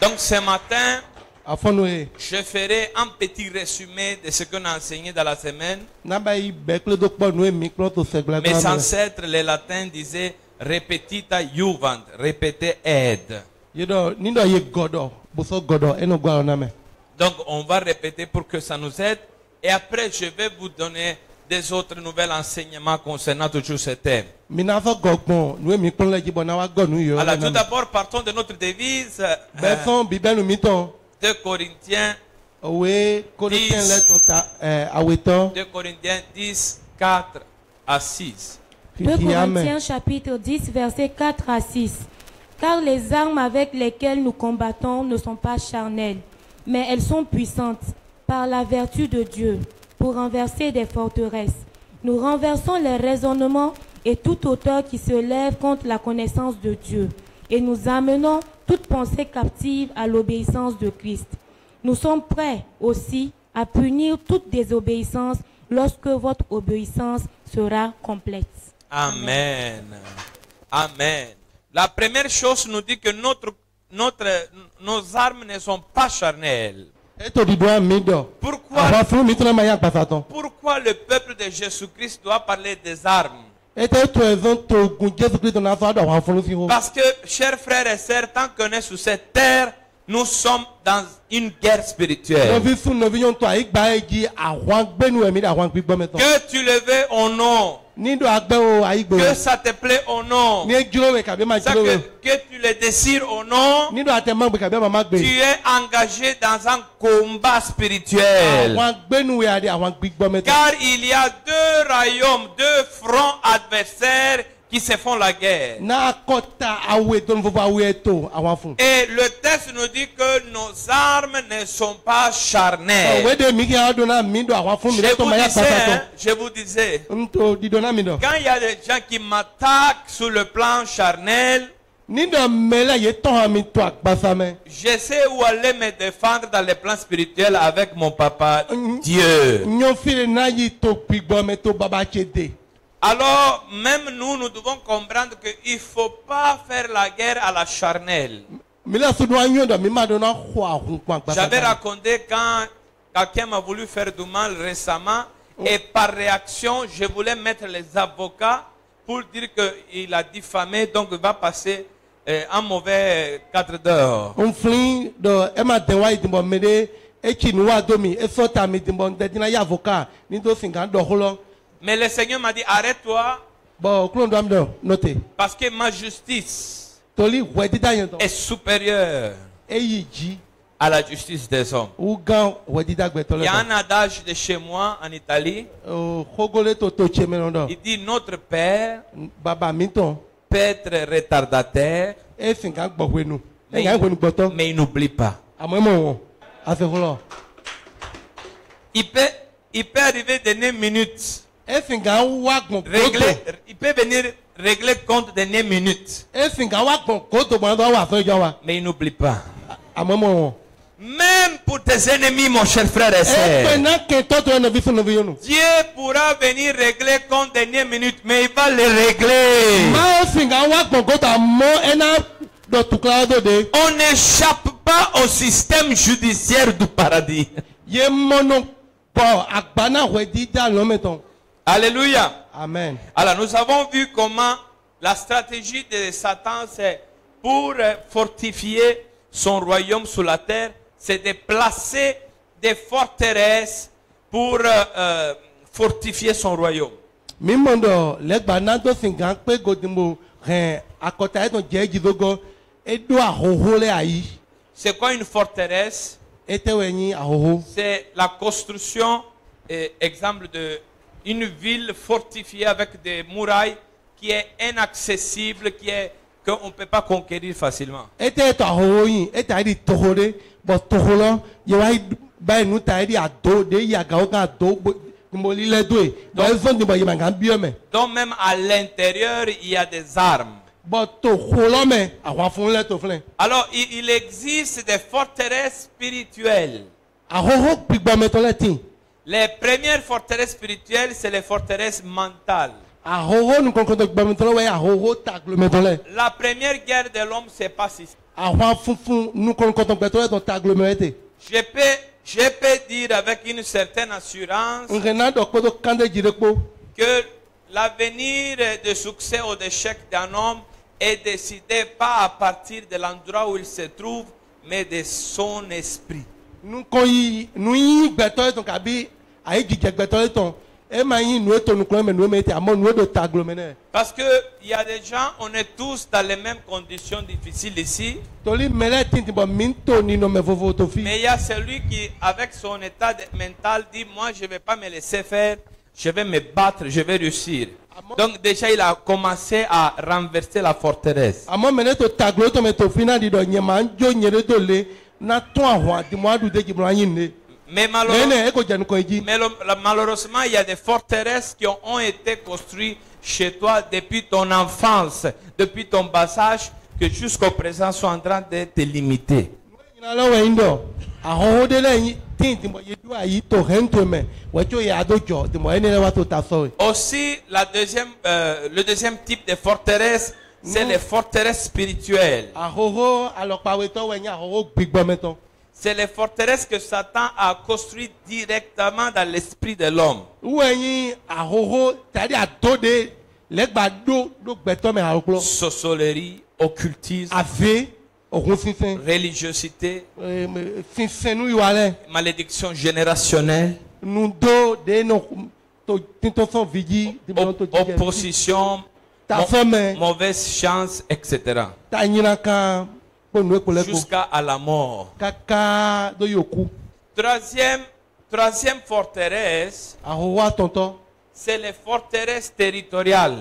Donc ce matin, je ferai un petit résumé de ce qu'on a enseigné dans la semaine. Mes ancêtres, les latins, disaient repetita juvent, répéter aide. Donc on va répéter pour que ça nous aide. Et après, je vais vous donner des autres nouvelles enseignements concernant toujours ce thème. Alors tout d'abord, partons de notre devise. 2 Corinthiens 10, 4 à 6. 2 Corinthiens chapitre 10, versets 4 à 6. Car les armes avec lesquelles nous combattons ne sont pas charnelles, mais elles sont puissantes par la vertu de Dieu pour renverser des forteresses. Nous renversons les raisonnements et toute hauteur qui se lève contre la connaissance de Dieu. Et nous amenons toute pensée captive à l'obéissance de Christ. Nous sommes prêts aussi à punir toute désobéissance lorsque votre obéissance sera complète. Amen. Amen. La première chose nous dit que nos armes ne sont pas charnelles. Pourquoi le peuple de Jésus-Christ doit parler des armes? Parce que, chers frères et sœurs, tant qu'on est sur cette terre, nous sommes dans une guerre spirituelle. Que tu le veux ou non, que ça te plaît ou non, que tu le désires ou non, tu es engagé dans un combat spirituel. Car il y a deux royaumes, deux fronts adversaires qui se font la guerre. Et le texte nous dit que nos armes ne sont pas charnelles. Je vous disais, quand il y a des gens qui m'attaquent sur le plan charnel, je sais où aller me défendre dans le plan spirituel avec mon papa Dieu. Alors, même nous devons comprendre qu'il ne faut pas faire la guerre à la charnelle. J'avais raconté quand quelqu'un m'a voulu faire du mal récemment et par réaction, je voulais mettre les avocats pour dire qu'il a diffamé, donc il va passer un mauvais 4 d'heures. Mais le Seigneur m'a dit, arrête-toi. Parce que ma justice est supérieure à la justice des hommes. Il y a un adage de chez moi en Italie. Il dit, notre Père peut être retardataire, mais il n'oublie pas. Il peut arriver dernière minute. Il peut venir régler compte de 9 minutes. Mais il n'oublie pas. Même pour tes ennemis, mon cher frère et sœur, Dieu pourra venir régler compte de 9 minutes, mais il va les régler. On n'échappe pas au système judiciaire du paradis. Alléluia. Amen. Alors nous avons vu comment la stratégie de Satan, c'est pour fortifier son royaume sur la terre, c'est de placer des forteresses pour fortifier son royaume. C'est quoi une forteresse? C'est la construction, exemple de une ville fortifiée avec des murailles qui est inaccessible, qu'on ne peut pas conquérir facilement. Donc même à l'intérieur, il y a des armes. Alors il existe des forteresses spirituelles. Les premières forteresses spirituelles, c'est les forteresses mentales. La première guerre de l'homme, c'est pas Je peux dire avec une certaine assurance que l'avenir de succès ou d'échec d'un homme est décidé pas à partir de l'endroit où il se trouve, mais de son esprit. Parce que il y a des gens, on est tous dans les mêmes conditions difficiles ici. Mais il y a celui qui, avec son état mental, dit moi je ne vais pas me laisser faire, je vais me battre, je vais réussir. Donc déjà il a commencé à renverser la forteresse. Mais malheureusement, il y a des forteresses qui ont été construites chez toi depuis ton enfance, depuis ton bas âge, que jusqu'au présent sont en train de te limiter. Aussi, le deuxième type de forteresse, c'est les forteresses spirituelles. C'est les forteresses que Satan a construites directement dans l'esprit de l'homme. Sorcellerie, occultisme, religiosité, malédiction générationnelle, opposition, mauvaise chance, etc. Jusqu'à la mort. Troisième forteresse, c'est les forteresses territoriales.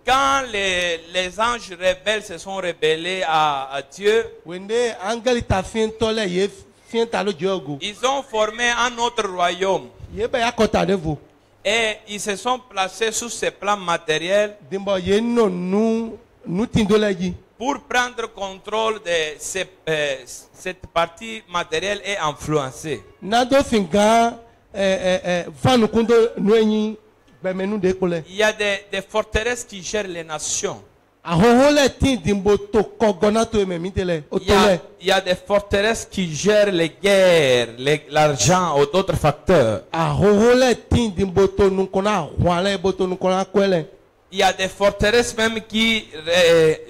Quand les anges rebelles se sont rebellés à Dieu, ils ont formé un autre royaume. Et ils se sont placés sous ces plans matériels pour prendre contrôle de cette partie matérielle et influencer. Il y a des forteresses qui gèrent les nations. Il y a des forteresses qui gèrent les guerres, l'argent ou d'autres facteurs. Il y a des forteresses même qui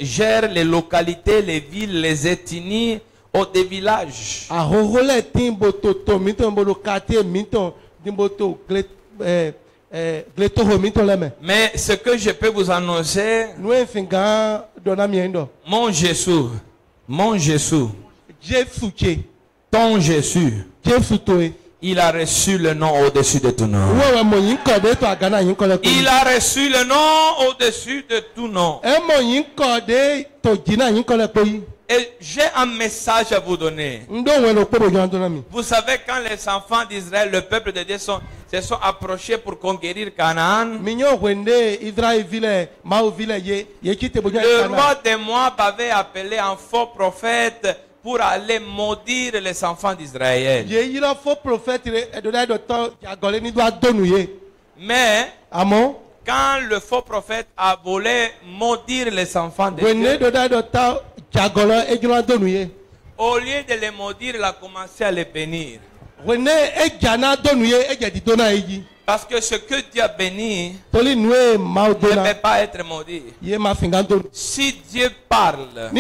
gèrent les localités, les villes, les ethnies ou des villages. Mais ce que je peux vous annoncer, mon Jésus, ton Jésus, il a reçu le nom au-dessus de tout nom. Il a reçu le nom au-dessus de tout nom. Et j'ai un message à vous donner. Vous savez, quand les enfants d'Israël, le peuple de Dieu, se sont approchés pour conquérir Canaan, le roi de Moab avait appelé un faux prophète pour aller maudire les enfants d'Israël. Mais quand le faux prophète a voulu maudire les enfants de Dieu, au lieu de les maudire, il a commencé à les bénir. Parce que ce que Dieu a béni ne peut pas être maudit. Si Dieu parle,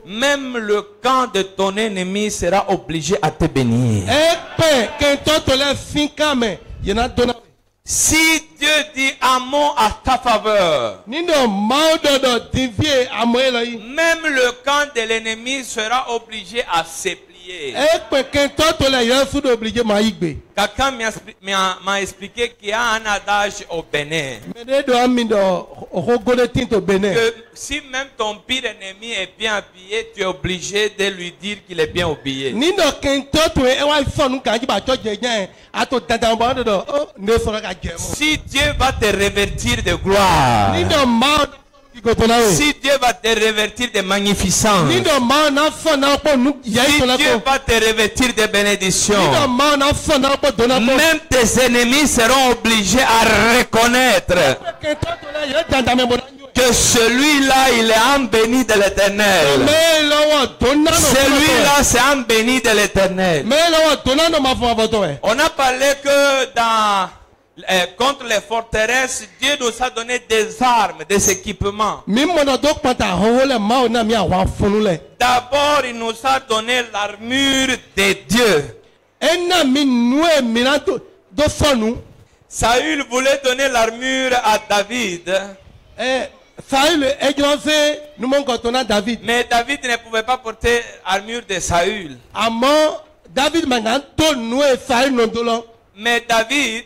même le camp de ton ennemi sera obligé à te bénir. Si Dieu dit un mot à ta faveur, même le camp de l'ennemi sera obligé à se plier. Quelqu'un m'a expliqué qu'il y a un adage au Bénin, que si même ton pire ennemi est bien habillé, tu es obligé de lui dire qu'il est bien habillé. Si Dieu va te revêtir de gloire, si Dieu va te revêtir de magnificence, si Dieu va te revêtir de bénédiction, même tes ennemis seront obligés à reconnaître que celui-là, il est un béni de l'Éternel. Celui-là, c'est un béni de l'Éternel. On a parlé que contre les forteresses, Dieu nous a donné des armes, des équipements. D'abord, il nous a donné l'armure de Dieu. Saül voulait donner l'armure à David. Mais David ne pouvait pas porter l'armure de Saül. Mais David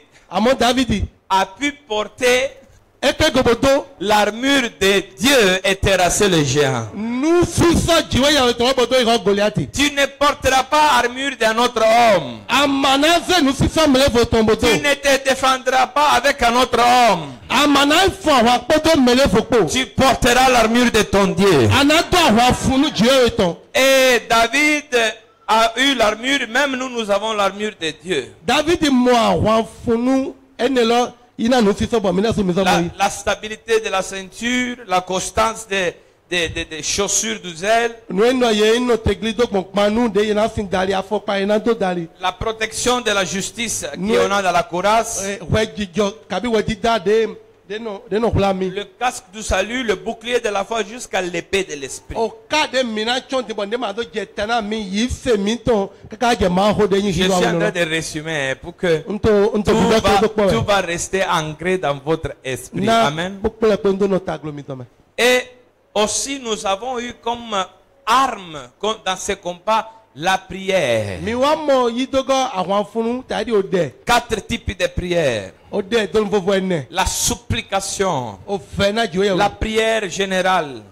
a pu porter l'armure de Dieu et terrasser le géant. Tu ne porteras pas l'armure d'un autre homme. Tu ne te défendras pas avec un autre homme. Tu porteras l'armure de ton Dieu. Et David a eu l'armure, même nous avons l'armure de Dieu. La stabilité de la ceinture, la constance des chaussures du zèle, la protection de la justice qu'on a dans la courasse, le casque du salut, le bouclier de la foi jusqu'à l'épée de l'esprit. Je suis en train de résumer pour que tout va rester ancré dans votre esprit. Amen. Et aussi nous avons eu comme arme dans ce combat la prière. 4 types de prières. La supplication, la prière générale,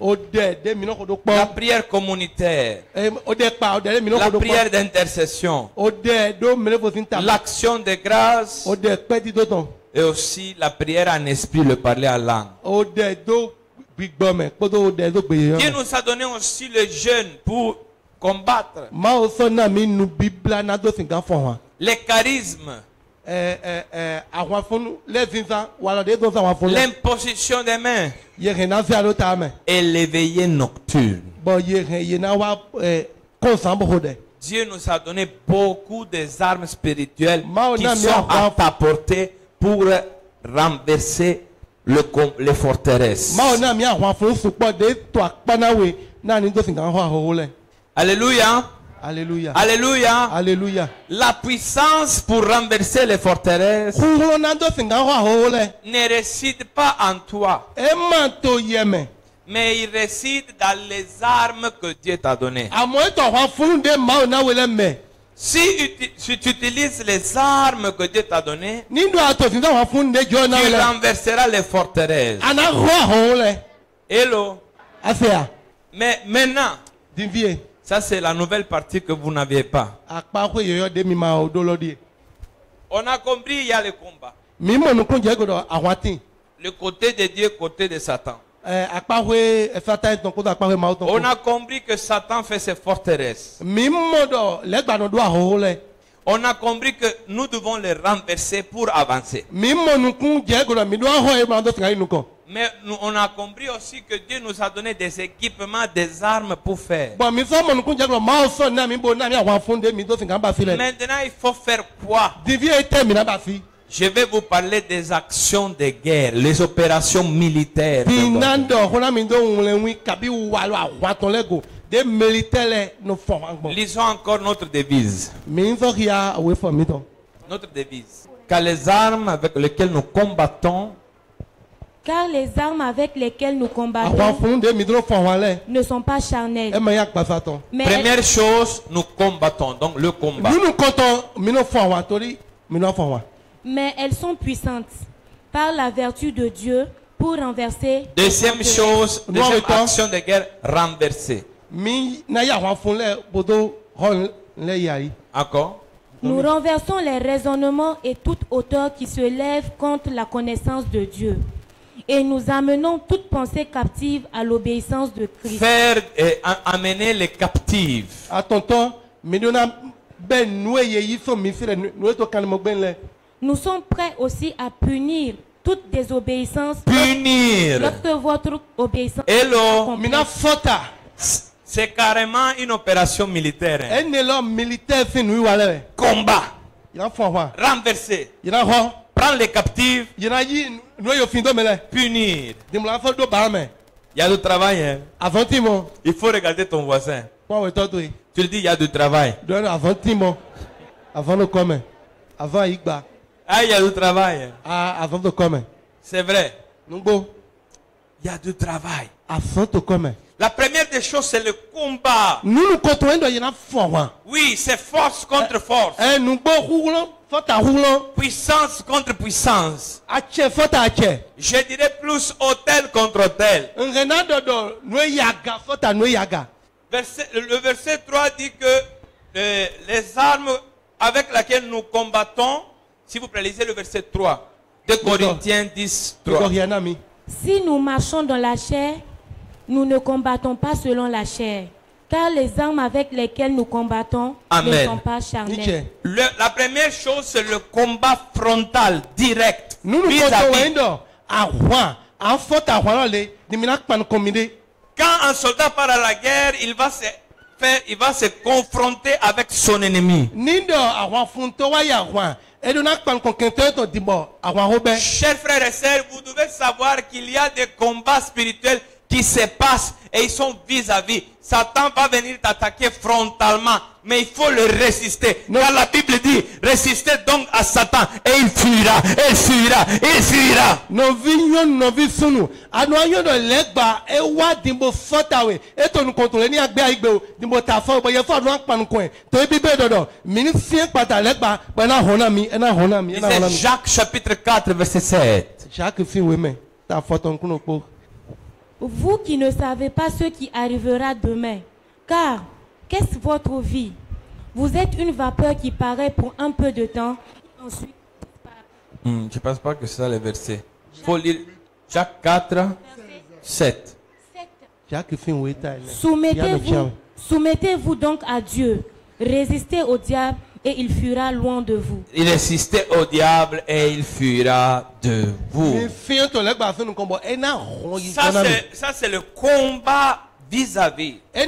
la prière communautaire, la prière d'intercession, l'action de grâce et aussi la prière en esprit, le parler en langue. Dieu nous a donné aussi le jeûne pour combattre les charismes, l'imposition des mains et les veillées nocturnes. Dieu nous a donné beaucoup des armes spirituelles qui sont à ta portée pour renverser les forteresses. Alléluia. Alléluia. Alléluia. Alléluia. La puissance pour renverser les forteresses ne réside pas en toi, mais il réside dans les armes que Dieu t'a données. Si tu utilises les armes que Dieu t'a données, tu renverseras les forteresses. Hello. Mais maintenant, ça c'est la nouvelle partie que vous n'aviez pas. On a compris, il y a le combat. Le côté de Dieu, côté de Satan. On a compris que Satan fait ses forteresses. On a compris que nous devons les renverser pour avancer. Mais on a compris aussi que Dieu nous a donné des équipements, des armes pour faire. Maintenant, il faut faire quoi? Je vais vous parler des actions de guerre, les opérations militaires. Lisons encore notre devise. Notre devise. Car les armes avec lesquelles nous combattons ne sont pas charnelles. Première chose, nous combattons. Donc le combat. Mais elles sont puissantes par la vertu de Dieu pour renverser. Deuxième chose, deuxième action de guerre, renverser. Encore. Nous renversons les raisonnements et toute hauteur qui se lève contre la connaissance de Dieu. Et nous amenons toute pensée captive à l'obéissance de Christ. Faire et amener les captives. Nous sommes prêts aussi à punir toute désobéissance. Punir. Lorsque votre obéissance. Hello. C'est carrément une opération militaire. Combat. Renverser. Prendre les captifs. Punir. Il y a du travail. Hein? Il faut regarder ton voisin. Tu lui dis il y a du travail. Ah, il y a du travail. C'est vrai. Il y a du travail. La première des choses, c'est le combat. Oui, c'est force contre force. Puissance contre puissance. Je dirais plus hôtel contre hôtel. Le verset 3 dit que les armes avec lesquelles nous combattons, si vous plaît, lisez le verset 3 de Corinthiens 10, 3. Si nous marchons dans la chair, nous ne combattons pas selon la chair, car les armes avec lesquelles nous combattons ne sont pas charnelles. La première chose, c'est le combat frontal, direct. Quand un soldat part à la guerre, il va se confronter avec son ennemi. Chers frères et sœurs, vous devez savoir qu'il y a des combats spirituels qui se passent et ils sont vis-à-vis. Satan va venir t'attaquer frontalement, mais il faut le résister. Car la Bible dit, résistez donc à Satan et il fuira, il fuira, il fuira. C'est Jacques chapitre 4 verset 7. Vous qui ne savez pas ce qui arrivera demain, car qu'est-ce votre vie? Vous êtes une vapeur qui paraît pour un peu de temps, ensuite je ne pense pas que c'est ça le verset. Il faut lire Jacques 4, 7. Soumettez-vous donc à Dieu, résistez au diable et il fuira loin de vous. Il résistez au diable et il fuira de vous. Ça c'est le combat vis-à--vis. Je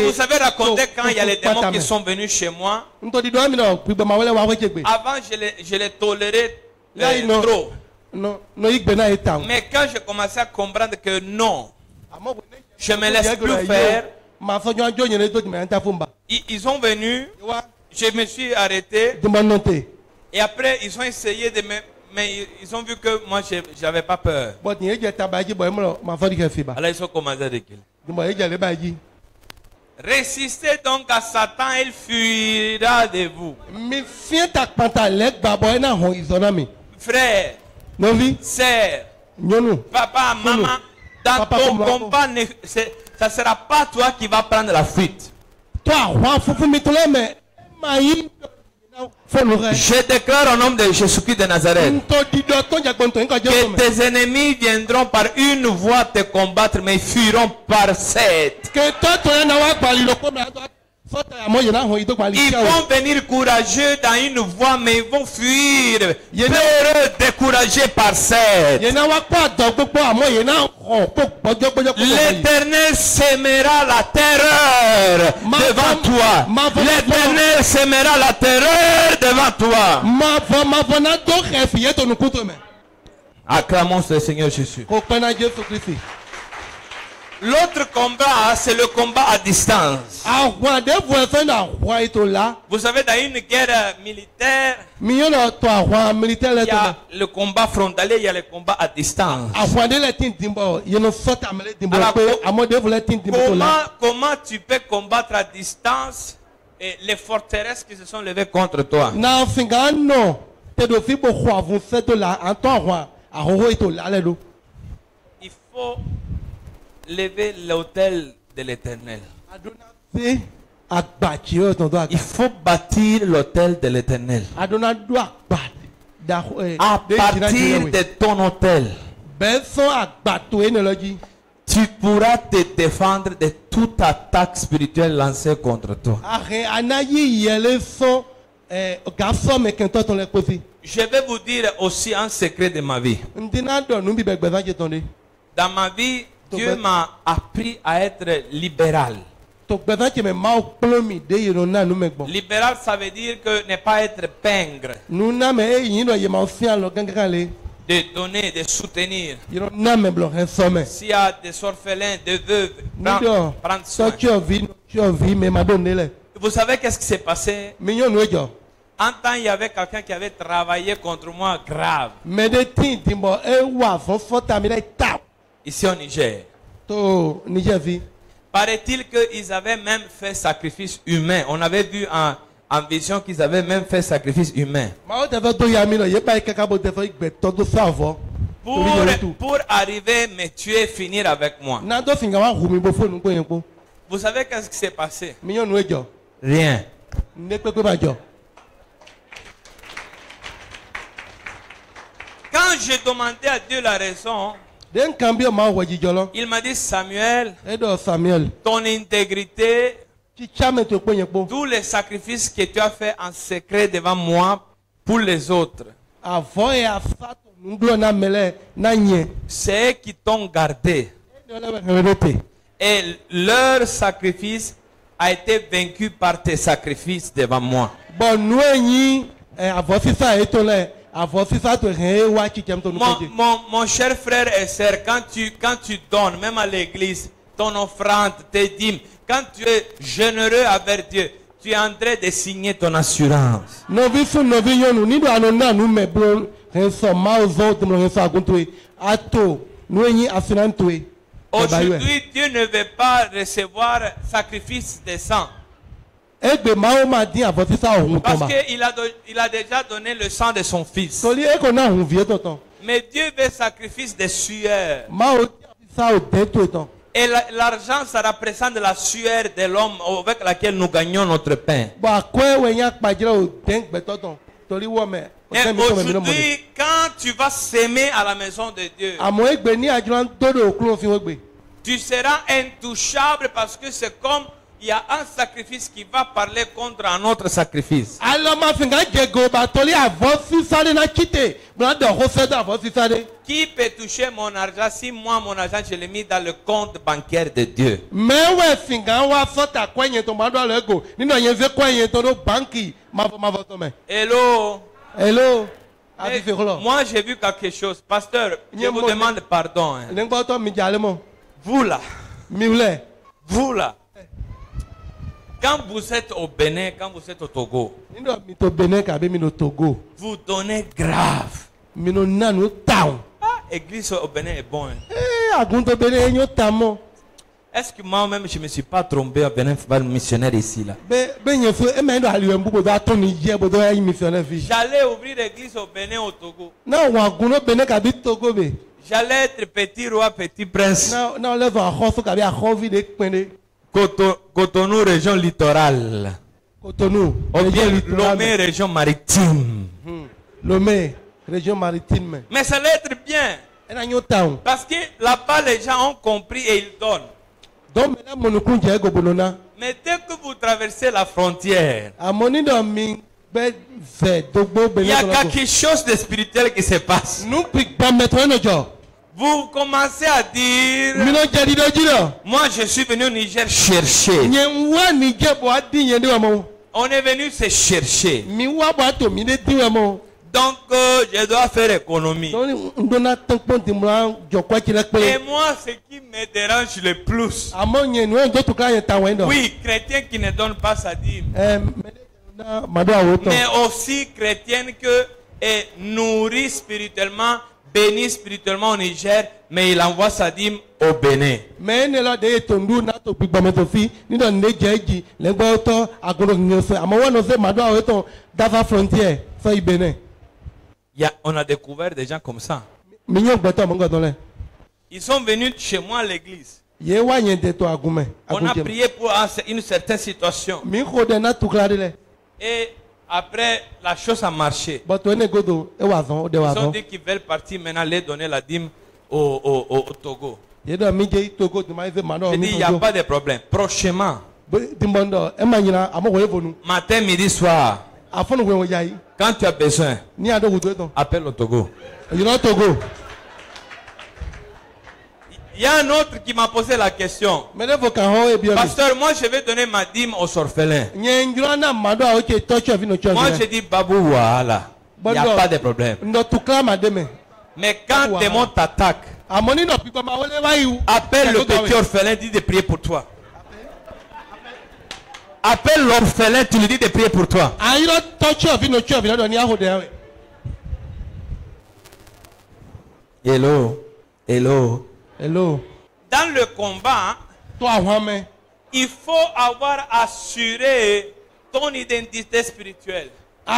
vous avais raconté quand il y a les démons qui sont venus chez moi. Avant, je les tolérais trop. Mais quand je commençais à comprendre que non, je ne me laisse plus faire. Ils ont venu, je me suis arrêté. Et après, ils ont essayé de me... Mais ils ont vu que moi, je n'avais pas peur. Alors, ils ont commencé à dégueuler. Résistez donc à Satan, il fuira de vous. Frère, sœur, papa, maman, dans ton combat, ça ne sera pas toi qui vas prendre la fuite. Je déclare au nom de Jésus-Christ de Nazareth que tes ennemis viendront par une voie te combattre, mais ils fuiront par 7. Ils vont venir courageux dans une voie, mais ils vont fuir peureux, découragés par 7. L'Éternel sèmera la terreur devant toi. L'Éternel sèmera la terreur devant toi. Acclamons le Seigneur Jésus. L'autre combat, c'est le combat à distance. Vous savez, dans une guerre militaire, il y a le combat frontalier, il y a le combat à distance. Alors, comment tu peux combattre à distance et les forteresses qui se sont levées contre toi? Il faut lever l'autel de l'Éternel. Il faut bâtir l'autel de l'Éternel. À partir de ton autel, tu pourras te défendre de toute attaque spirituelle lancée contre toi. Je vais vous dire aussi un secret de ma vie. Dans ma vie, Dieu m'a appris à être libéral. Libéral, ça veut dire que ne pas être pingre. De donner, de soutenir. S'il y a des orphelins, des veuves, prendre soin. Vous savez qu'est-ce qui s'est passé? Un temps, il y avait quelqu'un qui avait travaillé contre moi grave. Ici au Niger. Paraît-il qu'ils avaient même fait sacrifice humain. On avait vu en vision qu'ils avaient même fait sacrifice humain. Pour arriver, me tuer, finir avec moi. Vous savez qu'est-ce qui s'est passé? Rien. Quand j'ai demandé à Dieu la raison, il m'a dit, Samuel, ton intégrité, tous les sacrifices que tu as fait en secret devant moi pour les autres, c'est eux qui t'ont gardé. Et leur sacrifice a été vaincu par tes sacrifices devant moi. Mon cher frère et sœur, quand tu donnes, même à l'église, ton offrande, tes dîmes, quand tu es généreux avec Dieu, tu es en train de signer ton assurance. Aujourd'hui, Dieu ne veut pas recevoir sacrifice de sang. Parce qu'il a déjà donné le sang de son fils. Mais Dieu veut sacrifice de sueur. Et l'argent, ça représente la sueur de l'homme avec laquelle nous gagnons notre pain. Et aujourd'hui, quand tu vas s'aimer à la maison de Dieu, tu seras intouchable parce que c'est comme il y a un sacrifice qui va parler contre un autre sacrifice. Qui peut toucher mon argent si moi, mon argent, je l'ai mis dans le compte bancaire de Dieu? Hello. Hello. Moi, j'ai vu quelque chose. Pasteur, je vous demande pardon. Vous là. Vous là. Quand vous êtes au Bénin, quand vous êtes au Togo, vous donnez grave. Église au Bénin est bon. Est-ce que moi-même je ne me suis pas trompé à Bénin, le missionnaire ici là? J'allais ouvrir l'église au Bénin au Togo. J'allais être petit roi, petit prince. Cotonou, région littorale. Cotonou, Lomé, région maritime. Lomé, région maritime. Mais ça allait être bien. Parce que là-bas, les gens ont compris et ils donnent. Mais dès que vous traversez la frontière, il y a quelque chose de spirituel qui se passe. Vous commencez à dire, moi je suis venu au Niger chercher. On est venu se chercher. Donc je dois faire économie. Et moi, ce qui me dérange le plus, oui, chrétien qui ne donne pas sa dîme, mais aussi chrétien que est nourri spirituellement, béni spirituellement au Niger, mais il envoie sa dîme au Bénin. On a découvert des gens comme ça. Ils sont venus chez moi à l'église. On a prié pour une certaine situation. Et après, la chose a marché. Ils ont dit qu'ils veulent partir maintenant, les donner la dîme au Togo. J'ai dit, il n'y a pas de problème. Prochainement, matin, midi, soir, Quand tu as besoin, appelle au Togo. Togo. Il y a un autre qui m'a posé la question. Pasteur, moi je vais donner ma dîme aux orphelins. Moi je dis Babou, voilà. Il n'y a pas de problème. Mais quand le démon t'attaque, appelle le petit orphelin, dis de prier pour toi. Appelle l'orphelin, tu lui dis de prier pour toi. Hello. Hello. Hello. Dans le combat, il faut avoir assuré ton identité spirituelle. Tu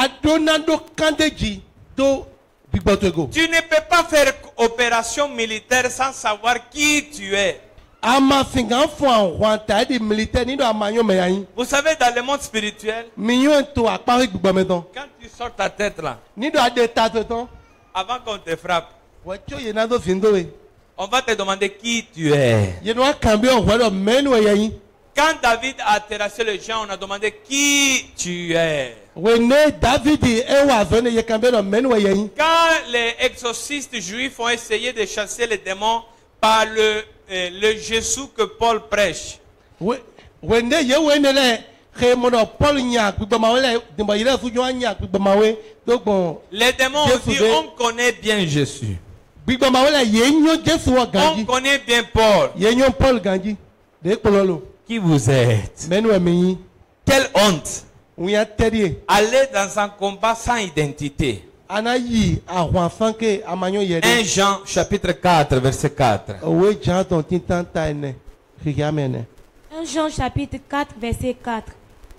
ne peux pas faire opération militaire sans savoir qui tu es. Vous savez, dans le monde spirituel, quand tu sors ta tête là, avant qu'on te frappe, on va te demander qui tu es. Quand David a terrassé les gens, on a demandé qui tu es. Quand les exorcistes juifs ont essayé de chasser les démons par le Jésus que Paul prêche, les démons ont dit on connaît bien Jésus. On connaît bien Paul. Qui vous êtes? Quelle honte! Aller dans un combat sans identité. 1 Jean chapitre 4 verset 4. 1 Jean chapitre 4 verset 4.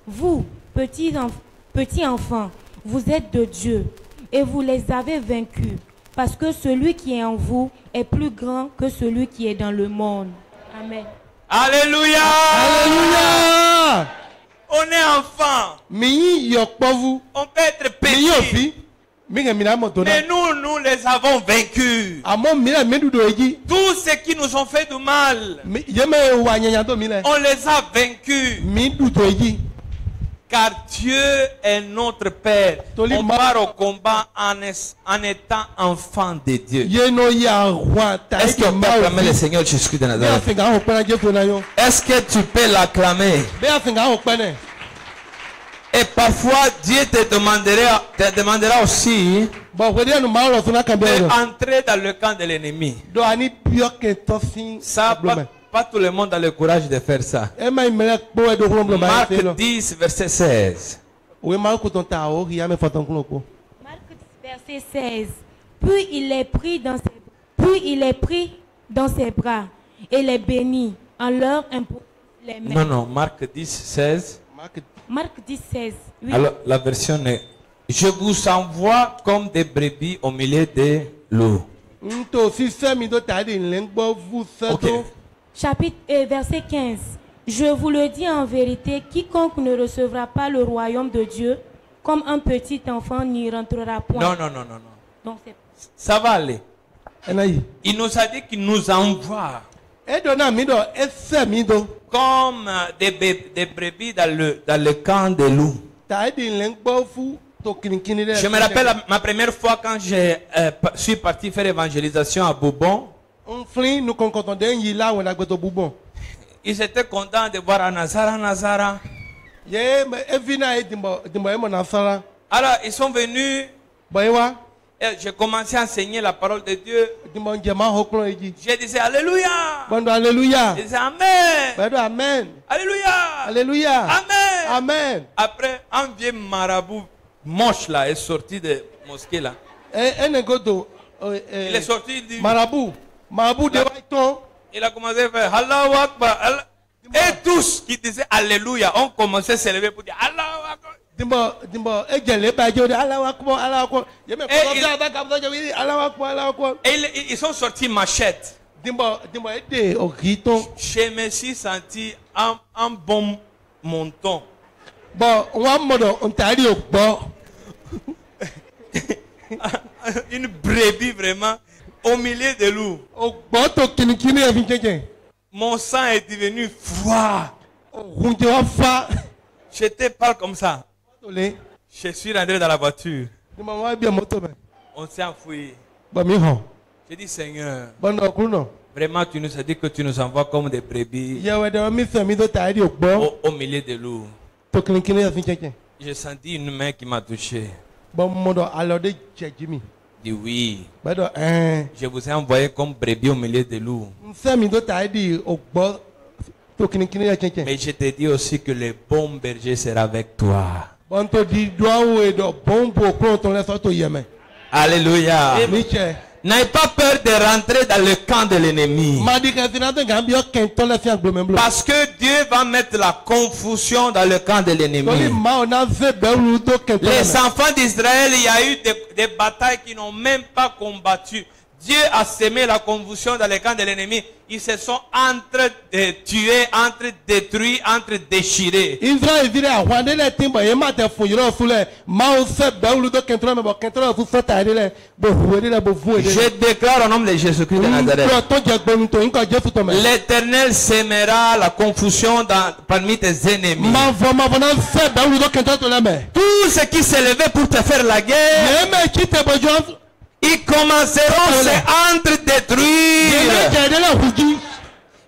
Vous, petits enfants, vous êtes de Dieu et vous les avez vaincus, parce que celui qui est en vous est plus grand que celui qui est dans le monde. Amen. Alléluia! Alléluia! On est enfant. On peut être petit. Mais nous les avons vaincus. Tous ceux qui nous ont fait du mal, on les a vaincus. Car Dieu est notre Père. On part au combat en étant enfant de Dieu. Est-ce qu'on peut acclamer le Seigneur Jésus de Nazareth? Est-ce que tu peux l'acclamer? Et parfois Dieu te demandera aussi d'entrer dans le camp de l'ennemi. Ça, pas tout le monde a le courage de faire ça. Marc 10 verset 16. Marc 10 verset 16. Puis il les prit dans ses bras et les bénit en leur imposant les mains. Non, Marc 10 16. Marc 10 16. Oui. Alors la version est: je vous envoie comme des brebis au milieu des loups. Okay. Chapitre verset 15. Je vous le dis en vérité, quiconque ne recevra pas le royaume de Dieu comme un petit enfant n'y rentrera point. Non. Donc, ça va aller. Il nous a dit qu'il nous envoie comme des brebis dans le camp des loups. Je me rappelle ma première fois quand je suis parti faire évangélisation à Boubon. Ils étaient contents de voir Nazara. Alors ils sont venus. J'ai commencé à enseigner la parole de Dieu. Je disais Alléluia. Je disais Amen. Alléluia. Amen. Après, un vieux marabout moche là est sorti de la mosquée là. Il est sorti du marabout. Il a commencé à faire Allahu Akbar. Et tous qui disaient Alléluia ont commencé à se lever pour dire Allahu Akbar. Et ils sont sortis machette. Je me suis senti un bon monton. Une brebis vraiment au milieu des loups. Mon sang est devenu froid. J'étais pas comme ça. Je suis rentré dans la voiture. On s'est enfouis. J'ai dit, Seigneur, vraiment tu nous as dit que tu nous envoies comme des brebis au milieu des loups. J'ai senti une main qui m'a touché. Dit oui. Je vous ai envoyé comme brebis au milieu des loups. Mais je te dis aussi que le bon berger sera avec toi. Alléluia. N'ayez pas peur de rentrer dans le camp de l'ennemi. Parce que Dieu va mettre la confusion dans le camp de l'ennemi. Les enfants d'Israël, il y a eu des batailles qui n'ont même pas combattu. Dieu a semé la confusion dans le camp de l'ennemi. Ils se sont entre tués, entre détruits, entre déchirés. Je déclare au nom de Jésus-Christ de Nazareth. L'Éternel sèmera la confusion parmi tes ennemis. Tous ceux qui s'élevaient pour te faire la guerre, ils commenceront à s'entre-détruire.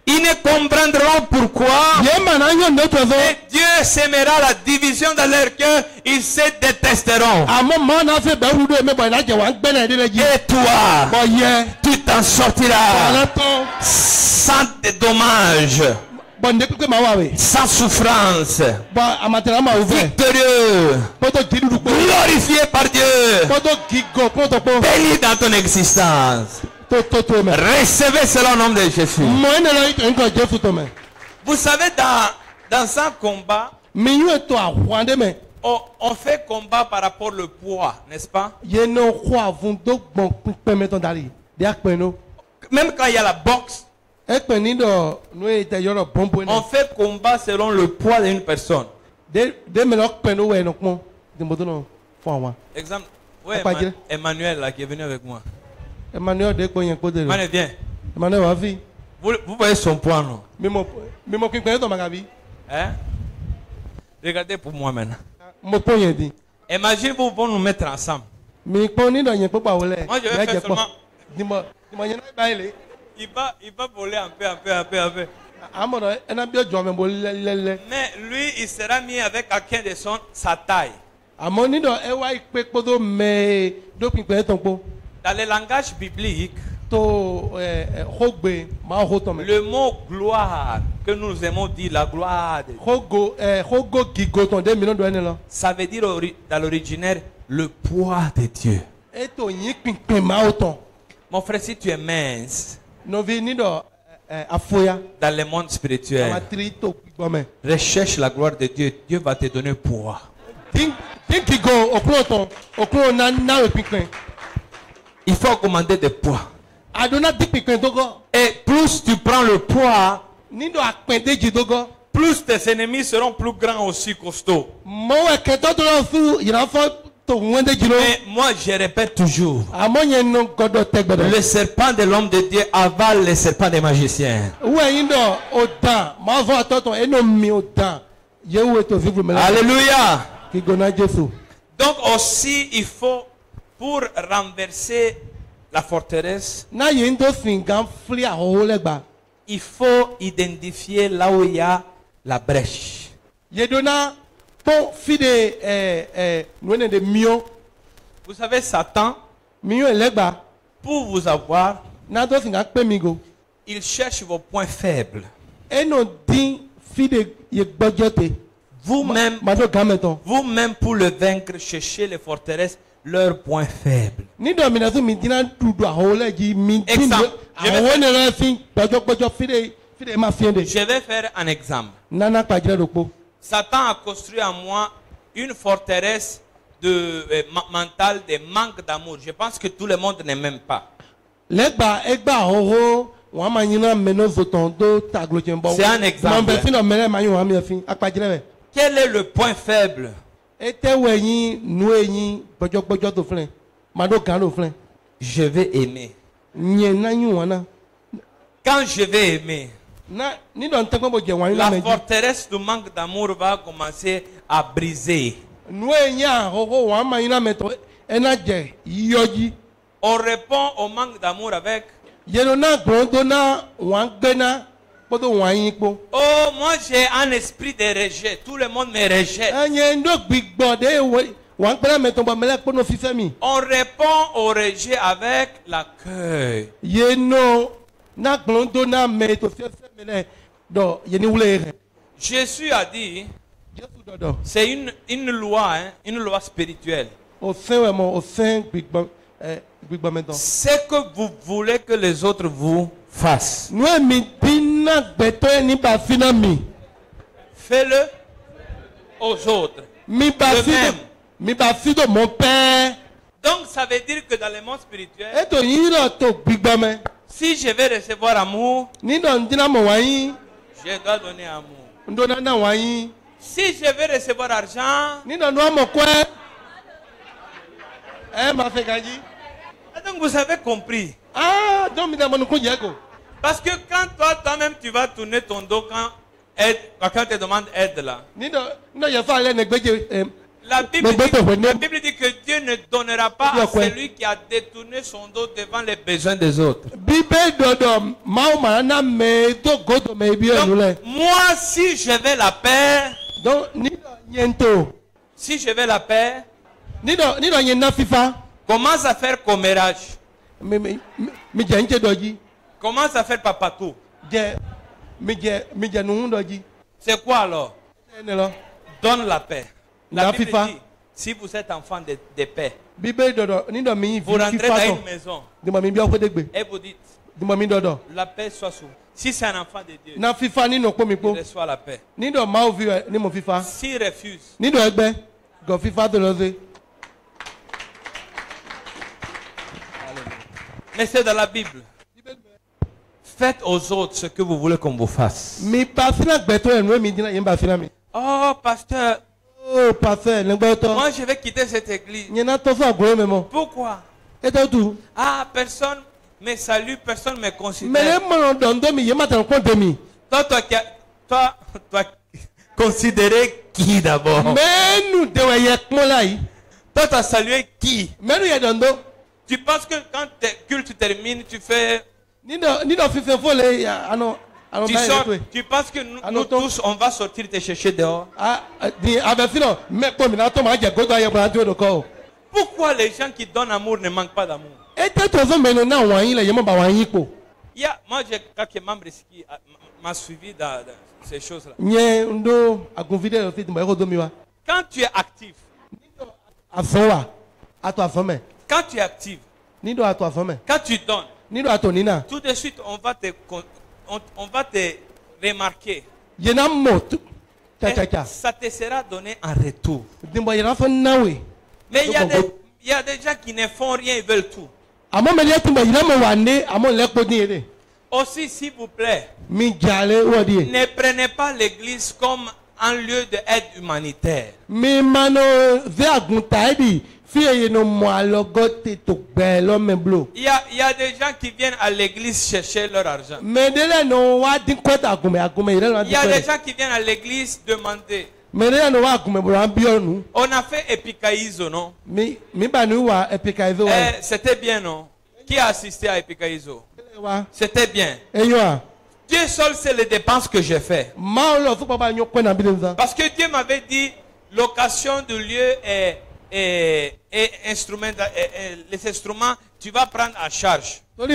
Ils ne comprendront pourquoi. Et Dieu sèmera la division dans leur cœur. Ils se détesteront. Et toi, tu t'en sortiras sans dommages, sans souffrance, victorieux, glorifié par Dieu, béni dans ton existence. Recevez cela au nom de Jésus. Vous savez, dans un combat, on fait combat par rapport au poids, n'est-ce pas? Même quand il y a la boxe, on fait combat selon le poids d'une personne. Exemple, ouais, Emmanuel là, qui est venu avec moi. Emmanuel, viens. Vous voyez son poids, non? Hein? Regardez pour moi maintenant. Imagine vous pouvez nous mettre ensemble. Moi je vais faire seulement. Il va voler un peu. Mais lui, il sera mis avec quelqu'un de sa taille. Dans le langage biblique, le mot gloire que nous aimons dire, la gloire, ça veut dire dans l'originaire le poids de Dieu. Mon frère, si tu es mince, dans le monde spirituel, recherche la gloire de Dieu. Dieu va te donner poids. Il faut augmenter de poids. Et plus tu prends le poids, plus tes ennemis seront plus grands, aussi costauds. Mais moi je répète toujours, le serpent de l'homme de Dieu avale le serpent des magiciens. Alléluia. Donc aussi il faut, pour renverser la forteresse, il faut identifier là où il y a la brèche. Vous savez, Satan, pour vous avoir, il cherche vos points faibles. Vous-même, pour le vaincre, cherchez les forteresses, leurs points faibles. Je vais faire un exemple. Satan a construit en moi une forteresse mentale de manque d'amour. Je pense que tout le monde ne m'aime pas. C'est un exemple. Quel est le point faible? Je vais aimer. Quand je vais aimer, la forteresse du manque d'amour va commencer à briser. On répond au manque d'amour avec. Oh, moi j'ai un esprit de rejet. Tout le monde me rejette. On répond au rejet avec l'accueil. Jésus a dit, c'est une loi, hein, une loi spirituelle. C'est que vous voulez que les autres vous fassent. Fais-le aux autres. Mon père. Donc ça veut dire que dans le monde spirituel, si je vais recevoir amour, je dois donner amour. Si je vais recevoir argent, donc vous avez compris. Parce que quand toi-même tu vas tourner ton dos quand quelqu'un te demande aide là. La Bible dit que Dieu ne donnera pas à celui qui a détourné son dos devant les besoins des autres. Donc, moi, si je veux la paix, commence à faire commérage. Commence à faire papatou. C'est quoi alors? Donne la paix. La Bible dit, si vous êtes enfant de paix, vous rentrez dans une maison et vous dites, la paix soit sous. Si c'est un enfant de Dieu, il reçoit la paix. S'il refuse, mais c'est dans la Bible. Faites aux autres ce que vous voulez qu'on vous fasse. Oh, pasteur. Moi, je vais quitter cette église. Pourquoi? Ah, personne me salue, personne ne me considère. Toi, considérer qui d'abord? Toi, tu as salué qui? Tu penses que quand tes cultes terminent, tu fais... Tu penses que nous tous, on va sortir te chercher dehors? Pourquoi les gens qui donnent amour ne manquent pas d'amour? Moi, j'ai quelques membres qui m'ont suivi dans ces choses-là. Quand tu es actif, quand tu es actif, quand tu donnes, tout de suite, on va te remarquer. Et ça te sera donné en retour. Mais il y a des gens qui ne font rien, ils veulent tout. Aussi, s'il vous plaît, ne prenez pas l'église comme un lieu d'aide humanitaire. Il y a des gens qui viennent à l'église chercher leur argent. Il y a des gens qui viennent à l'église demander. On a fait Epikaizo, non? C'était bien, non? Qui a assisté à Epikaizo? C'était bien. Dieu seul sait les dépenses que j'ai fait. Parce que Dieu m'avait dit, location de lieu et les instruments, tu vas prendre en charge. Et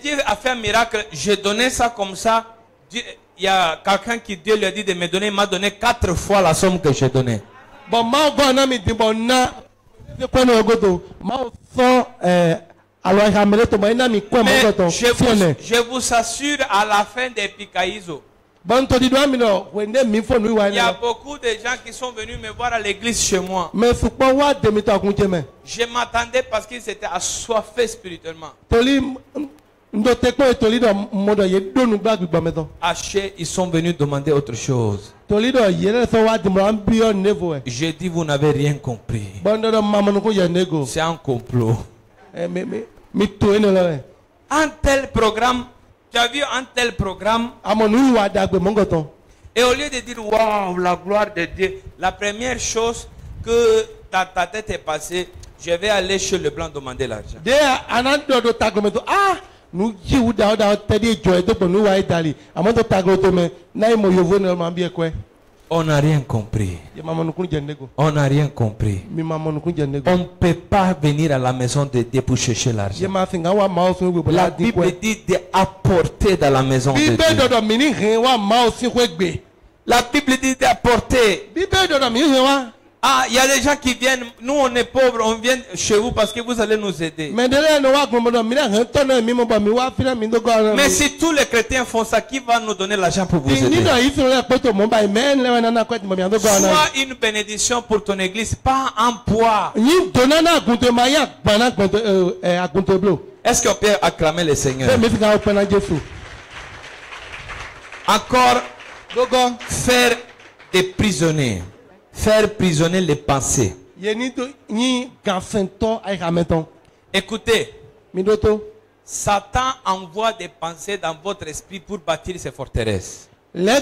Dieu a fait un miracle. J'ai donné ça comme ça. Il y a quelqu'un qui Dieu lui a dit de me donner. Il m'a donné 4 fois la somme que j'ai donnée. Je vous assure, à la fin des Pikaïzo, il y a beaucoup de gens qui sont venus me voir à l'église chez moi. Je m'attendais parce qu'ils étaient assoiffés spirituellement. Haché, ils sont venus demander autre chose. J'ai dit, vous n'avez rien compris. C'est un complot. Un tel programme. Tu as vu un tel programme? Et au lieu de dire waouh, la gloire de Dieu, la première chose que ta tête est passée, je vais aller chez le blanc demander l'argent. On n'a rien compris. On n'a rien compris. On ne peut pas venir à la maison de Dieu pour chercher l'argent. La Bible dit d'apporter dans la maison de Dieu. La Bible dit d'apporter. Ah, il y a des gens qui viennent. Nous, on est pauvres. On vient chez vous parce que vous allez nous aider. Mais si tous les chrétiens font ça, qui va nous donner l'argent pour vous aider? Soit une bénédiction pour ton église, pas un poids. Est-ce qu'on peut acclamer le Seigneur? Encore, faire des prisonniers. Faire prisonnier les pensées. Écoutez, Satan envoie des pensées dans votre esprit pour bâtir ses forteresses. Les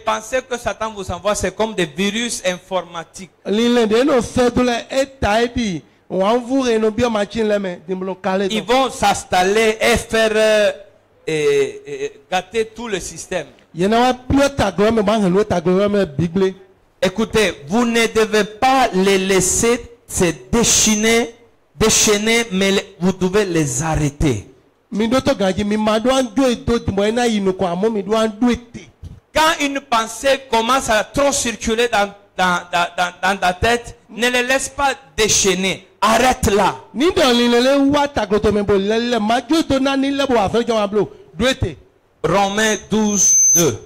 pensées que Satan vous envoie, c'est comme des virus informatiques. Ils vont s'installer et faire gâter tout le système. Écoutez, vous ne devez pas les laisser se déchaîner, mais vous devez les arrêter. Quand une pensée commence à trop circuler dans ta tête, ne les laisse pas déchaîner. Arrête-la. Romains 12, 2.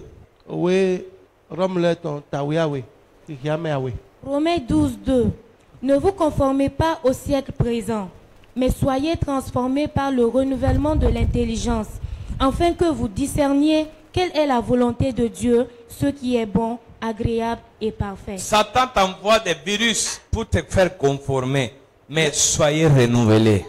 Romains 12, 2. Ne vous conformez pas au siècle présent, mais soyez transformés par le renouvellement de l'intelligence, afin que vous discerniez quelle est la volonté de Dieu, ce qui est bon, agréable et parfait. Satan t'envoie des virus pour te faire conformer, mais soyez renouvelés.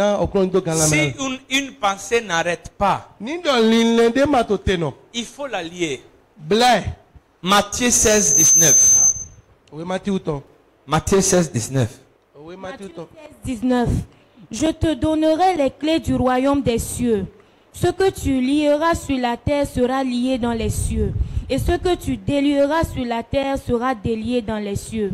Si une pensée n'arrête pas, il faut la lier. Matthieu 16, 19. Matthieu 16, 19. Matthieu 16, 19. Je te donnerai les clés du royaume des cieux. Ce que tu lieras sur la terre sera lié dans les cieux. Et ce que tu délieras sur la terre sera délié dans les cieux.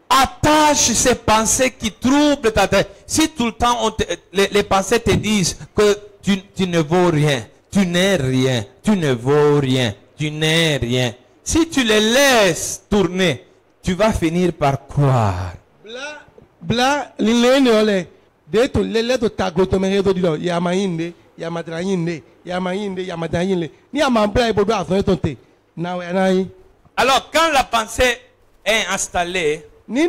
Attache ces pensées qui troublent ta tête. Si tout le temps les pensées te disent que tu ne vaux rien, tu n'es rien, tu ne vaux rien, tu n'es rien. Si tu les laisses tourner, tu vas finir par croire. Alors quand la pensée est installée, je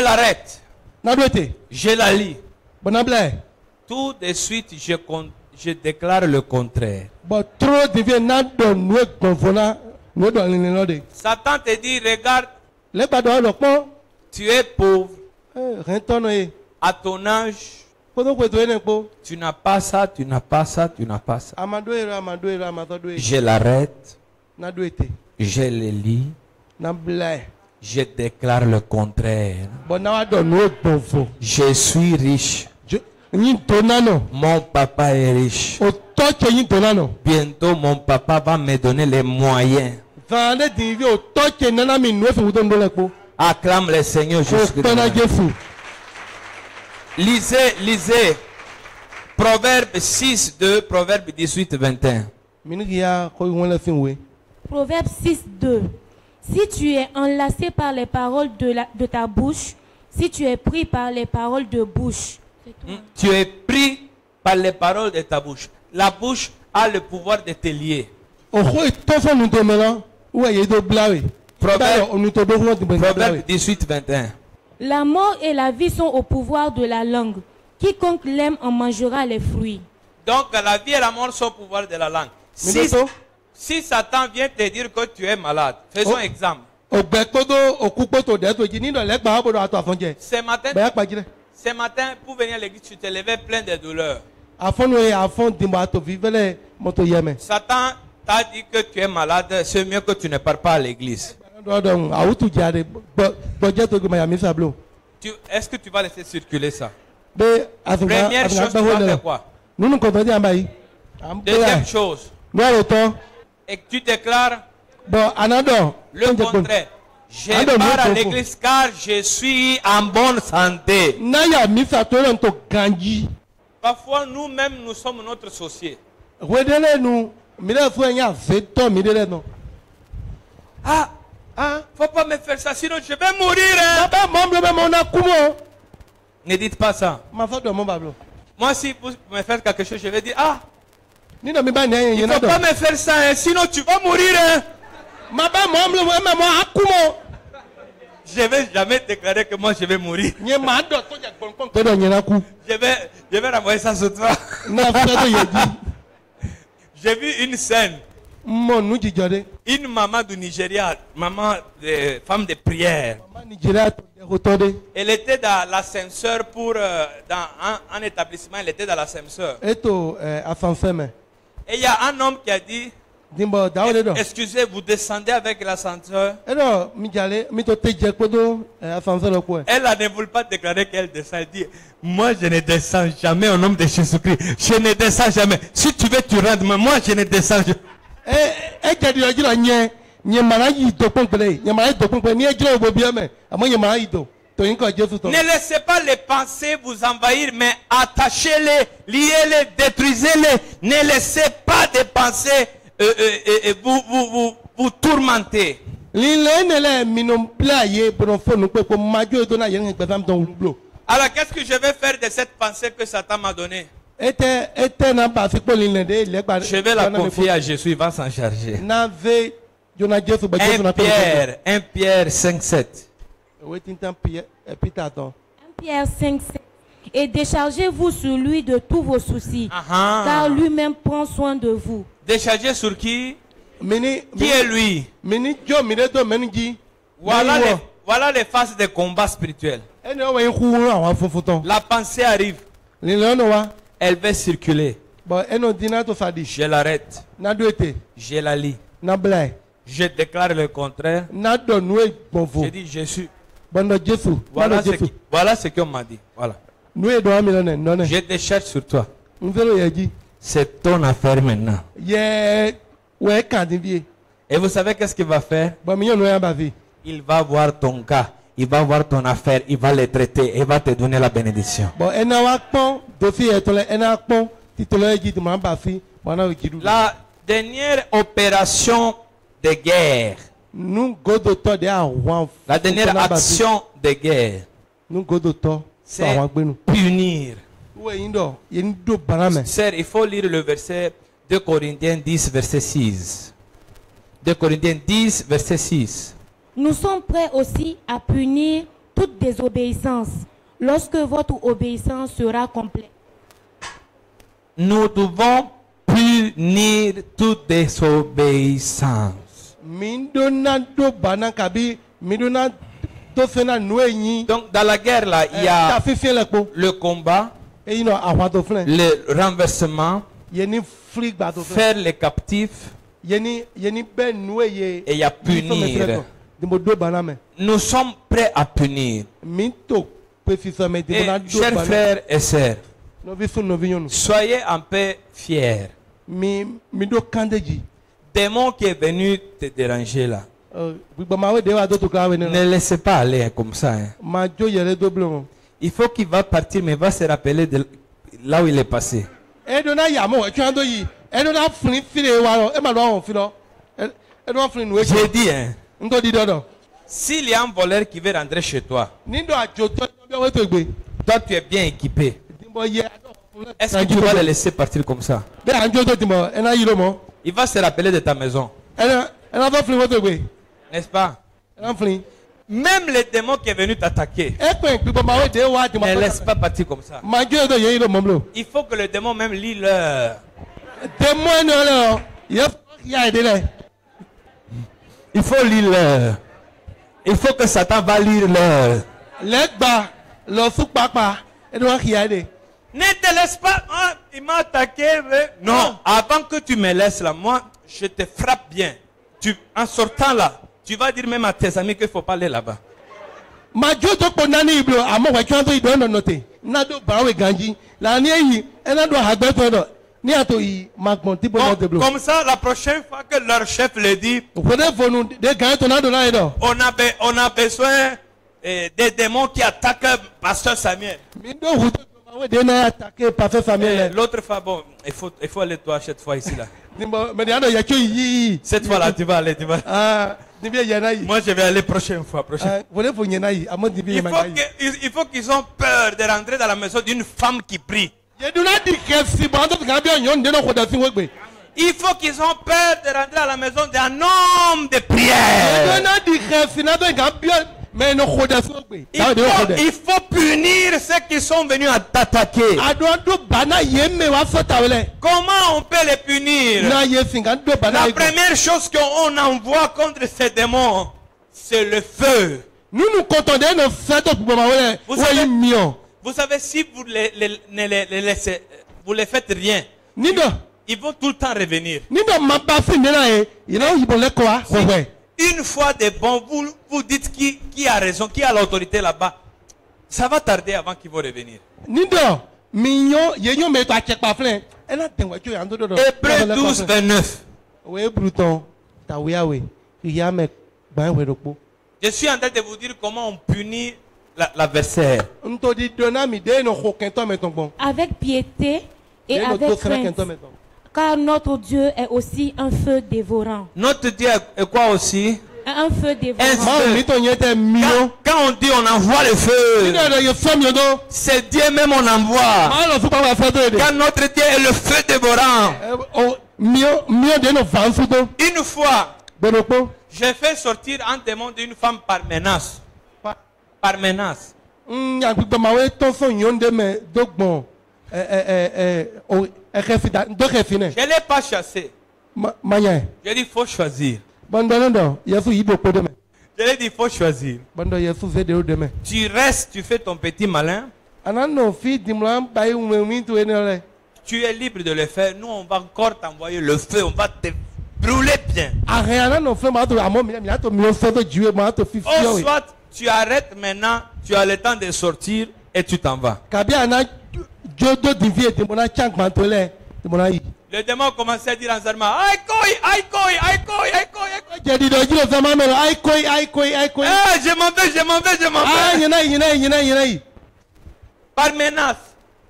l'arrête. Je la lis. Tout de suite, je déclare le contraire. Satan te dit, regarde, tu es pauvre. À ton âge, tu n'as pas ça, tu n'as pas ça, tu n'as pas ça. Je l'arrête. Je le lis. Je déclare le contraire. Je suis riche. Mon papa est riche. Bientôt mon papa va me donner les moyens. Acclame le Seigneur Jésus-Christ. Lisez. Proverbe 6, 2, Proverbe 18, 21. Proverbe 6, 2. Si tu es enlacé par les paroles de ta bouche, si tu es pris par les paroles de bouche. Tu es pris par les paroles de ta bouche. La bouche a le pouvoir de te lier. Proverbe 18, 21. La mort et la vie sont au pouvoir de la langue. Quiconque l'aime en mangera les fruits. Donc la vie et la mort sont au pouvoir de la langue. Si Satan vient te dire que tu es malade, faisons exemple. Ce matin, pour venir à l'église, tu te levais plein de douleurs. Satan t'a dit que tu es malade, c'est mieux que tu ne pars pas à l'église. Est-ce que tu vas laisser circuler ça? Première chose, tu vas faire quoi? Deuxième chose, et que tu déclares le contraire. Je pars à l'église car je suis en bonne santé. Parfois, nous-mêmes, nous sommes notre associé. Faut pas me faire ça, sinon je vais mourir. Ne dites pas ça. Moi, si vous me faites quelque chose, je vais dire, il ne faut pas me faire ça, hein, sinon tu vas mourir. Je ne vais jamais déclarer que moi je vais mourir. Je vais renvoyer ça sur toi. J'ai vu une scène. Une maman du Nigeria, maman de femme de prière. Elle était dans l'ascenseur pour dans un établissement, elle était dans l'ascenseur. Et il y a un homme qui a dit, excusez, vous descendez avec l'ascenseur. Elle ne voulait pas déclarer qu'elle descend. Elle dit, moi je ne descends jamais au nom de Jésus-Christ. Je ne descends jamais. Si tu veux, tu rentres, mais moi je ne descends jamais. Ne laissez pas les pensées vous envahir, mais attachez-les, liez-les, détruisez-les. Ne laissez pas des pensées vous tourmenter. Alors qu'est-ce que je vais faire de cette pensée que Satan m'a donnée? Je vais la confier à Jésus, il va s'en charger. 1 Pierre 5,7. 1 Pierre 5,7. Et déchargez-vous sur lui de tous vos soucis, car lui-même prend soin de vous. Décharger sur qui? Qui est lui? Voilà les phases de combat spirituel. La pensée arrive. Elle va circuler. Je l'arrête. Je la lis. Je déclare le contraire. Je dis Jésus. Voilà ce qu'on m'a dit. Voilà. Je décharge sur toi. C'est ton affaire maintenant. Et vous savez qu'est-ce qu'il va faire? Il va voir ton cas. Il va voir ton affaire. Il va les traiter. Il va te donner la bénédiction. La dernière opération de guerre. La dernière action de guerre. C'est punir. Sœur, il faut lire le verset 2 Corinthiens 10, verset 6. 2 Corinthiens 10, verset 6. Nous sommes prêts aussi à punir toute désobéissance lorsque votre obéissance sera complète. Nous devons punir toute désobéissance. Donc dans la guerre là, il y a le combat, le renversement, faire les captifs, et il y a punir. Nous sommes prêts à punir. Et, chers frères et sœurs, soyez un peu fiers. Démon qui est venu te déranger là, ne laissez pas aller comme ça. Il faut qu'il va partir, mais il va se rappeler de là où il est passé. J'ai dit, hein, s'il y a un voleur qui veut rentrer chez toi, toi tu es bien équipé, est-ce que tu vas le laisser partir comme ça? Il va se rappeler de ta maison. N'est-ce pas? Même le démon qui est venu t'attaquer, ne laisse pas partir comme ça. Il faut que le démon même lit l'heure. Il faut lire l'heure. Il faut que Satan va lire l'heure. Ne te laisse pas. Hein, il m'a attaqué. Mais... Non, avant que tu me laisses là, moi, je te frappe bien. En sortant là, tu vas dire même à tes amis qu'il ne faut pas aller là-bas. Comme ça, la prochaine fois que leur chef le dit, on a besoin des démons qui attaquent Pasteur Samuel. L'autre fois, bon, il faut aller toi cette fois ici là. Cette fois là, tu vas aller, tu vas. Moi, je vais aller prochaine fois. Il faut qu'ils ont peur de rentrer dans la maison d'une femme qui prie. Il faut qu'ils ont peur de rentrer à la maison d'un homme de prière. Il faut punir ceux qui sont venus à t'attaquer. Comment on peut les punir? La première chose qu'on envoie contre ces démons, c'est le feu. Vous savez, si vous ne laissez, vous les faites rien, ils vont tout le temps revenir. Une fois de bon, vous dites qui a raison, qui a l'autorité là-bas. Ça va tarder avant qu'ils vont revenir. Hébreux 12, 29. Je suis en train de vous dire comment on punit l'adversaire. Avec piété et avec crainte. Car notre Dieu est aussi un feu dévorant. Notre Dieu est quoi aussi? Un feu dévorant. Quand on dit on envoie le feu, c'est Dieu même on envoie. Quand notre Dieu est le feu dévorant. Une fois, j'ai fait sortir un démon d'une femme par menace. Par menace. Je ne l'ai pas chassé. J'ai dit il faut choisir. Je lui ai dit il faut choisir. Tu restes, tu fais ton petit malin. Tu es libre de le faire. Nous on va encore t'envoyer le feu. On va te brûler bien. Oh, soit tu arrêtes maintenant, tu as le temps de sortir et tu t'en vas. Le démon commençait à dire en zarma, aïe koi, aïe koi, aïe koi, aïe koi, aïe koi. Je m'en vais, je m'en vais, je m'en vais. Par menace.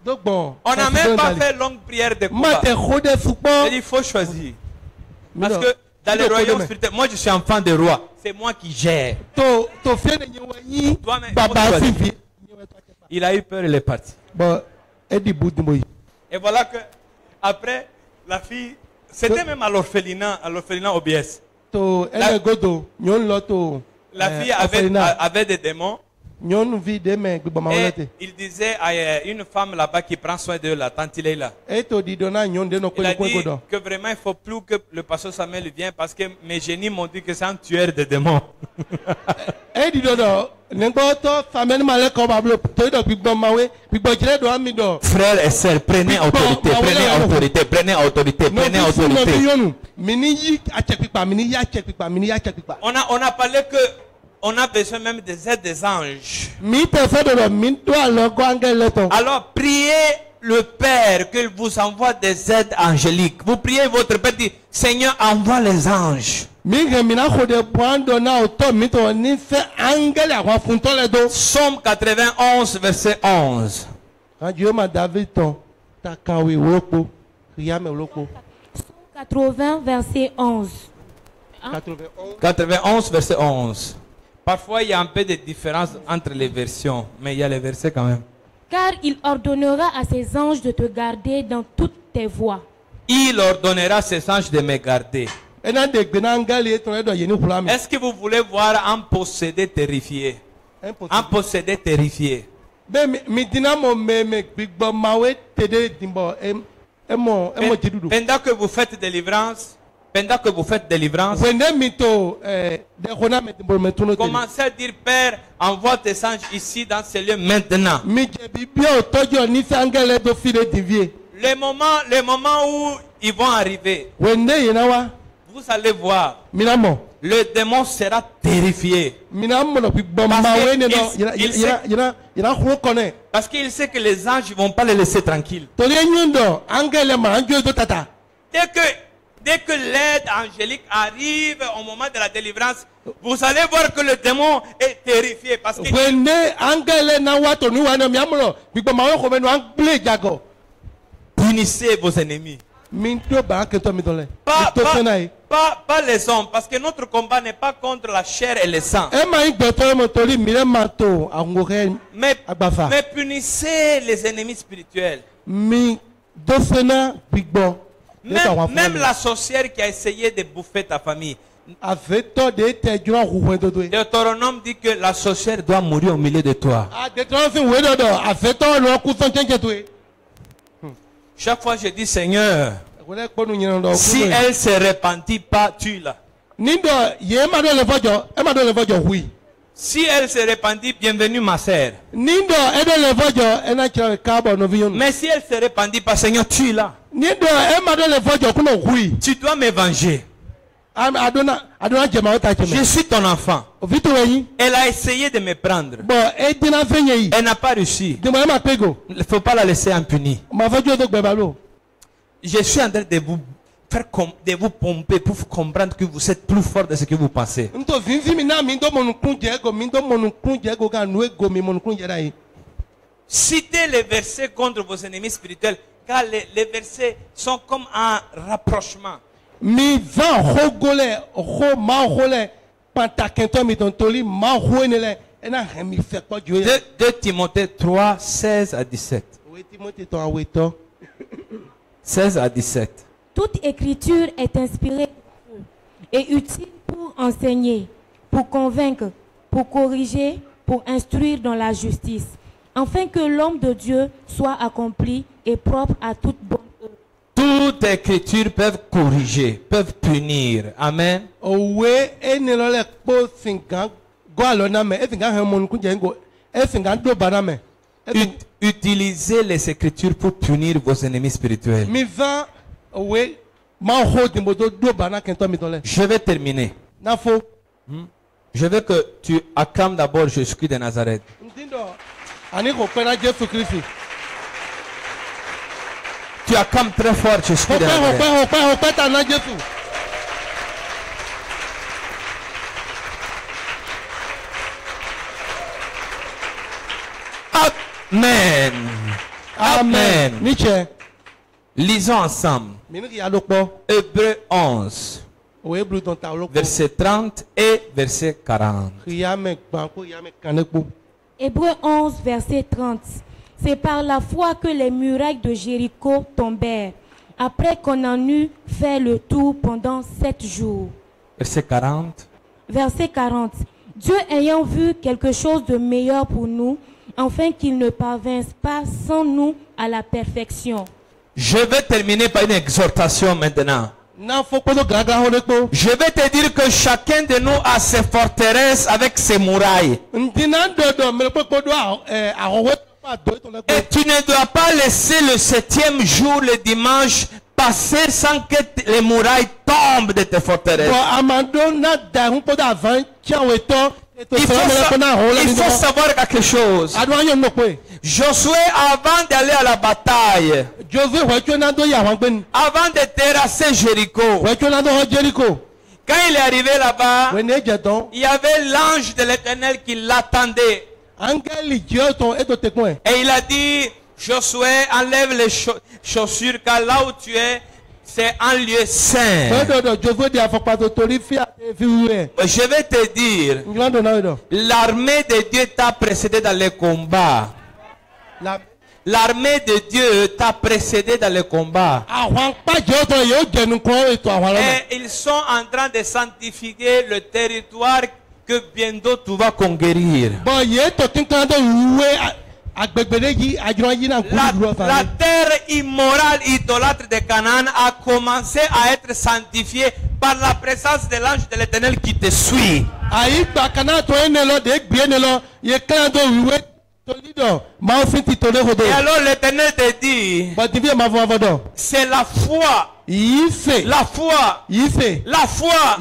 On n'a même pas fait longue prière de combat. Il faut choisir. Parce que dans le royaume spirituel, moi je suis enfant de roi. C'est moi qui gère. Il a eu peur, il est parti. Et voilà que après la fille, c'était même à l'orphelinat OBS. La fille avait des démons. Et il disait à une femme là-bas qui prend soin de la tante Leila. Il a dit que vraiment il ne faut plus que le pasteur Samuel vienne parce que mes génies m'ont dit que c'est un tueur de démons. Frères et sœurs, prenez autorité, prenez autorité, prenez autorité, prenez autorité. On a parlé que on a besoin même des aides des anges. Alors priez le Père qu'il vous envoie des aides angéliques. Vous priez votre Père, dit Seigneur, envoie les anges. Somme 91, verset 11. 80, verset 11. 91, verset 11. Parfois, il y a un peu de différence entre les versions, mais il y a les versets quand même. Car il ordonnera à ses anges de te garder dans toutes tes voies. Il ordonnera à ses anges de me garder. Est-ce que vous voulez voir un possédé terrifié? Un possédé terrifié. Pendant que vous faites délivrance, Pendant que vous faites délivrance, commencez à dire, Père, envoie tes anges ici dans ce lieu maintenant. Les moments où ils vont arriver, vous allez voir, le démon sera terrifié. Parce qu'il sait que les anges ne vont pas les laisser tranquilles. Dès que l'aide angélique arrive au moment de la délivrance, vous allez voir que le démon est terrifié. Parce que punissez vos ennemis. Pas les hommes, parce que notre combat n'est pas contre la chair et le sang. Mais punissez les ennemis spirituels. Même la sorcière qui a essayé de bouffer ta famille. Deutéronome dit que la sorcière doit mourir au milieu de toi. Chaque fois je dis, Seigneur, si elle se repentit pas, tue-la. Si elle se repentit, bienvenue ma sœur. Mais si elle se repentit pas, Seigneur, tue-la. Tu dois me venger. Je suis ton enfant. Elle a essayé de me prendre. Elle n'a pas réussi. Il ne faut pas la laisser impunie. Je suis en train de vous faire de vous pomper pour vous comprendre que vous êtes plus fort de ce que vous pensez. Citez les versets contre vos ennemis spirituels, car les versets sont comme un rapprochement. 2 Timothée 3, 16 à 17. 16 à 17. Toute écriture est inspirée et utile pour enseigner, pour convaincre, pour corriger, pour instruire dans la justice, afin que l'homme de Dieu soit accompli et propre à toute bonne œuvre. Toute écriture peut corriger, peut punir. Amen. Utilisez les écritures pour punir vos ennemis spirituels. Je vais terminer. Je veux que tu acclames d'abord Jésus-Christ de Nazareth. Tu acclames très fort Jésus-Christ de Nazareth. Amen. Amen. Lisons ensemble. Hébreux 11. Verset 30 et verset 40. Hébreux 11, verset 30. C'est par la foi que les murailles de Jéricho tombèrent, après qu'on en eut fait le tour pendant 7 jours. Verset 40. Verset 40. Dieu ayant vu quelque chose de meilleur pour nous, afin qu'il ne parvinsse pas sans nous à la perfection. Je vais terminer par une exhortation maintenant. Je vais te dire que chacun de nous a ses forteresses avec ses murailles. Et tu ne dois pas laisser le 7e jour, le dimanche, passer sans que les murailles tombent de tes forteresses. Il faut savoir quelque chose. Josué, avant d'aller à la bataille, avant de terrasser Jéricho, quand il est arrivé là-bas, il y avait l'ange de l'Éternel qui l'attendait. Et il a dit, Josué, enlève les chaussures, car là où tu es, c'est un lieu saint. Je vais te dire, l'armée de Dieu t'a précédé dans les combats. L'armée de Dieu t'a précédé dans les combats. Et ils sont en train de sanctifier le territoire que bientôt tu vas conquérir. La terre immorale idolâtre de Canaan a commencé à être sanctifiée par la présence de l'ange de l'Éternel qui te suit. Et alors l'Éternel te dit, c'est la foi. La foi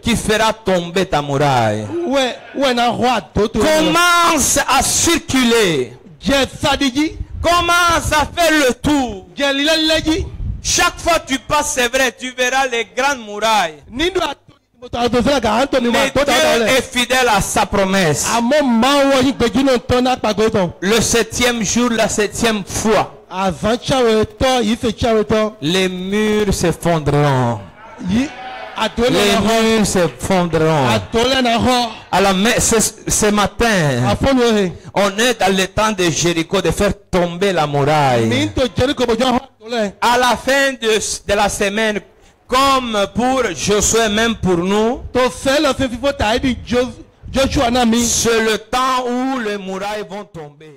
qui fera tomber ta muraille. Commence à circuler. Commence à faire le tour. Chaque fois que tu passes, c'est vrai, tu verras les grandes murailles. Mais Dieu est fidèle à sa promesse. Le 7e jour, la 7e fois, les murs s'effondreront. Les murs s'effondreront. Alors, ce matin, on est dans le temps de Jéricho de faire tomber la muraille. À la fin de la semaine, comme pour Josué, même pour nous, c'est le temps où les murailles vont tomber.